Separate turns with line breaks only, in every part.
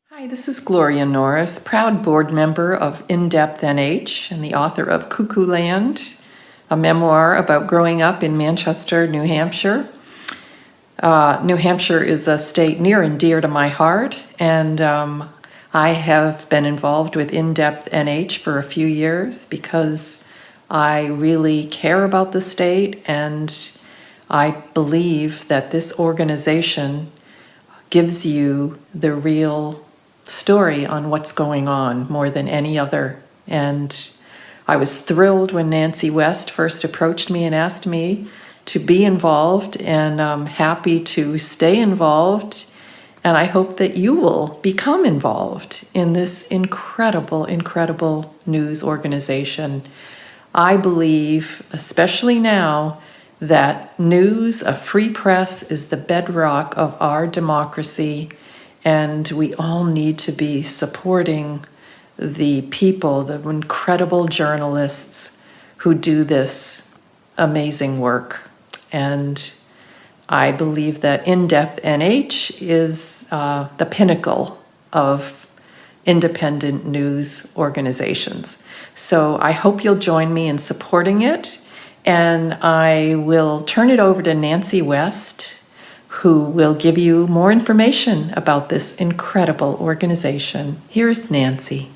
Hi, this is Gloria Norris, proud board member of InDepth NH and the author of Cuckoo Land, a memoir about growing up in Manchester, New Hampshire. New Hampshire is a state near and dear to my heart, and I have been involved with InDepth NH for a few years because I really care about the state, and I believe that this organization gives you the real story on what's going on more than any other. And I was thrilled when Nancy West first approached me and asked me to be involved, and I'm happy to stay involved. And I hope that you will become involved in this incredible, incredible news organization. I believe, especially now, that news, a free press, is the bedrock of our democracy, and we all need to be supporting the people, the incredible journalists who do this amazing work. And I believe that InDepth NH is the pinnacle of independent news organizations. So I hope you'll join me in supporting it. And I will turn it over to Nancy West, who will give you more information about this incredible organization. Here's Nancy.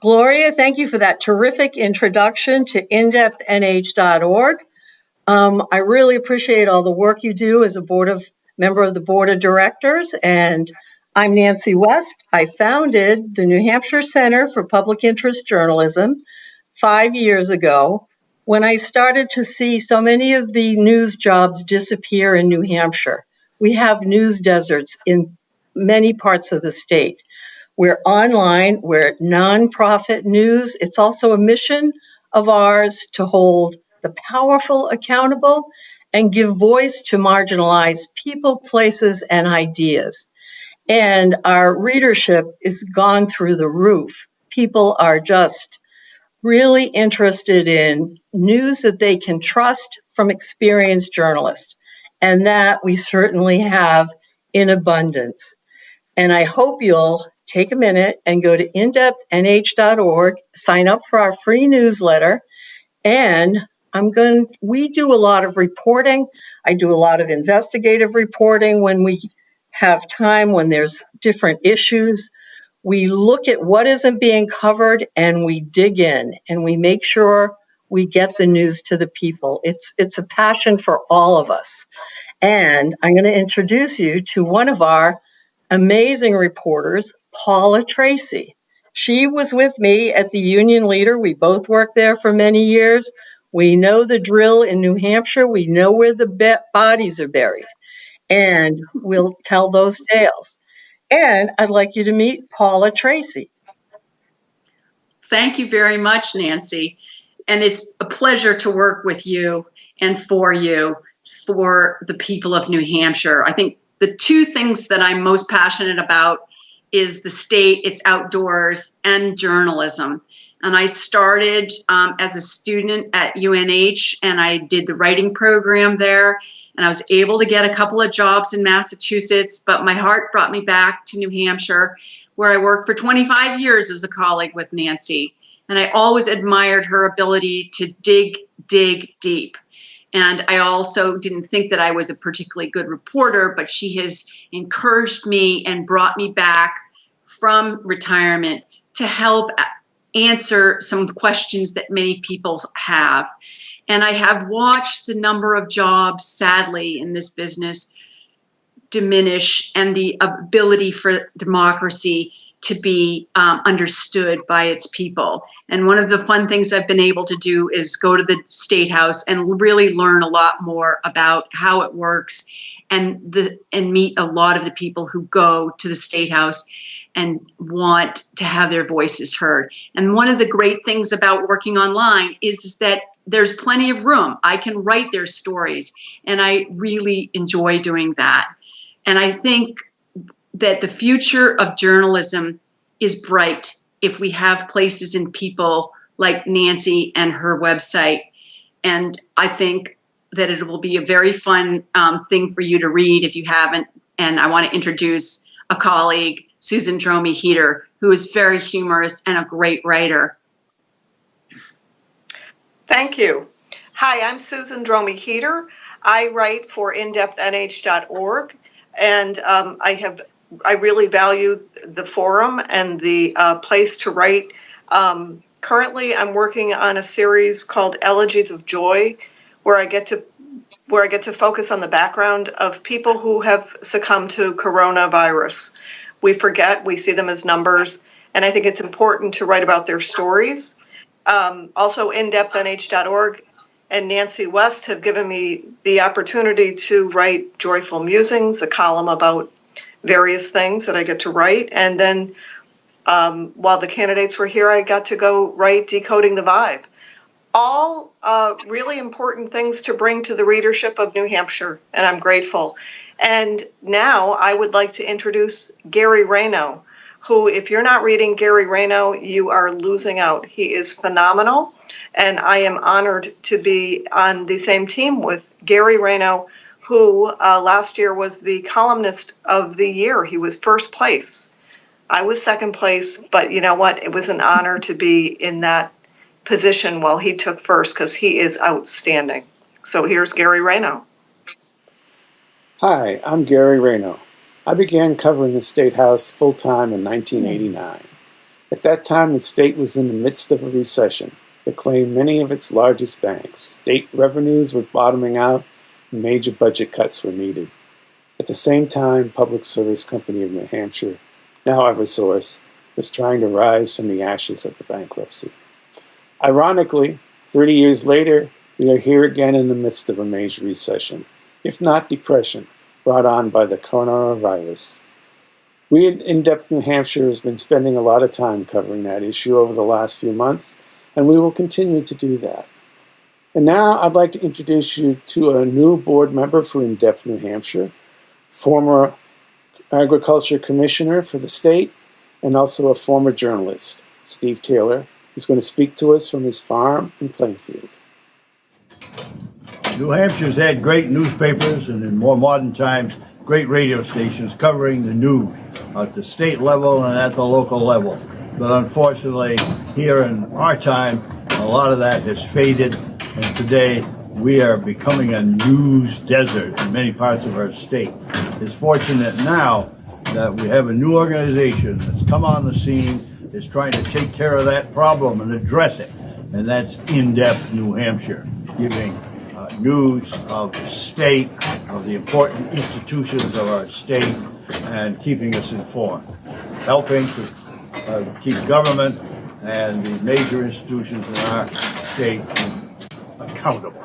Gloria, thank you for that terrific introduction to indepthnh.org. I really appreciate all the work you do as a member of the board of directors. And I'm Nancy West. I founded the New Hampshire Center for Public Interest Journalism 5 years ago, when I started to see so many of the news jobs disappear in New Hampshire. We have news deserts in many parts of the state. We're online, we're nonprofit news. It's also a mission of ours to hold the powerful accountable and give voice to marginalized people, places, and ideas. And our readership is gone through the roof. People are just really interested in news that they can trust from experienced journalists. And that we certainly have in abundance. And I hope you'll take a minute and go to indepthnh.org, sign up for our free newsletter. And we do a lot of reporting. I do a lot of investigative reporting when we have time, when there's different issues. We look at what isn't being covered and we dig in and we make sure we get the news to the people. It's a passion for all of us. And I'm going to introduce you to one of our amazing reporters, PAULA TRACY. She was with me at the Union Leader. We both worked there for many years. We know the drill in New Hampshire. We know where the bodies are buried. And we'll tell those tales. And I'd like you to meet PAULA TRACY.
Thank you very much, Nancy. And it's a pleasure to work with you and for you, for the people of New Hampshire. I think the two things that I'm most passionate about is the state, its outdoors, and journalism. And I started as a student at UNH, and I did the writing program there. And I was able to get a couple of jobs in Massachusetts, but my heart brought me back to New Hampshire, where I worked for 25 years as a colleague with Nancy. And I always admired her ability to dig deep. And I also didn't think that I was a particularly good reporter, but she has encouraged me and brought me back from retirement to help answer some questions that many people have. And I have watched the number of jobs, sadly, in this business diminish, and the ability for democracy to be understood by its people. And one of the fun things I've been able to do is go to the State House and really learn a lot more about how it works, and meet a lot of the people who go to the State House and want to have their voices heard. And one of the great things about working online is that there's plenty of room. I can write their stories, and I really enjoy doing that. And I think that the future of journalism is bright if we have places and people like Nancy and her website. And I think that it will be a very fun thing for you to read if you haven't. And I want to introduce a colleague, Susan DROMEY HEETER, who is very humorous and a great writer.
Thank you. Hi, I'm Susan DROMEY HEETER. I write for InDepthNH.org, and I really value the forum and the place to write. Currently, I'm working on a series called Elegies of Joy, where I get to focus on the background of people who have succumbed to coronavirus. We forget, we see them as numbers, and I think it's important to write about their stories. Also, InDepthNH.org and Nancy West have given me the opportunity to write Joyful Musings, a column about various things that I get to write. And then while the candidates were here, I got to go write Decoding the Vibe. All really important things to bring to the readership of New Hampshire, and I'm grateful. And now I would like to introduce Gary RAYNO, who, if you're not reading Gary RAYNO, you are losing out. He is phenomenal, and I am honored to be on the same team with Gary RAYNO, who last year was the columnist of the year. He was first place. I was second place, but you know what? It was an honor to be in that position while he took first, because he is outstanding. So here's Gary RAYNO.
Hi, I'm Gary RAYNO. I began covering the State House full-time in 1989. At that time, the state was in the midst of a recession that claimed many of its largest banks. State revenues were bottoming out, and major budget cuts were needed. At the same time, Public Service Company of New Hampshire, now Eversource, was trying to rise from the ashes of the bankruptcy. Ironically, 30 years later, we are here again in the midst of a major recession, if not depression, brought on by the coronavirus. We at InDepth New Hampshire has been spending a lot of time covering that issue over the last few months, and we will continue to do that. And now I'd like to introduce you to a new board member for InDepth New Hampshire, former Agriculture Commissioner for the state, and also a former journalist, Steve Taylor, who's going to speak to us from his farm in Plainfield.
New Hampshire's had great newspapers and in more modern times, great radio stations covering the news at the state level and at the local level. But unfortunately, here in our time, a lot of that has faded, and today we are becoming a news desert in many parts of our state. It's fortunate now that we have a new organization that's come on the scene, is trying to take care of that problem and address it, and that's InDepth New Hampshire, giving news of the state, of the important institutions of our state, and keeping us informed, helping to keep government and the major institutions in our state accountable.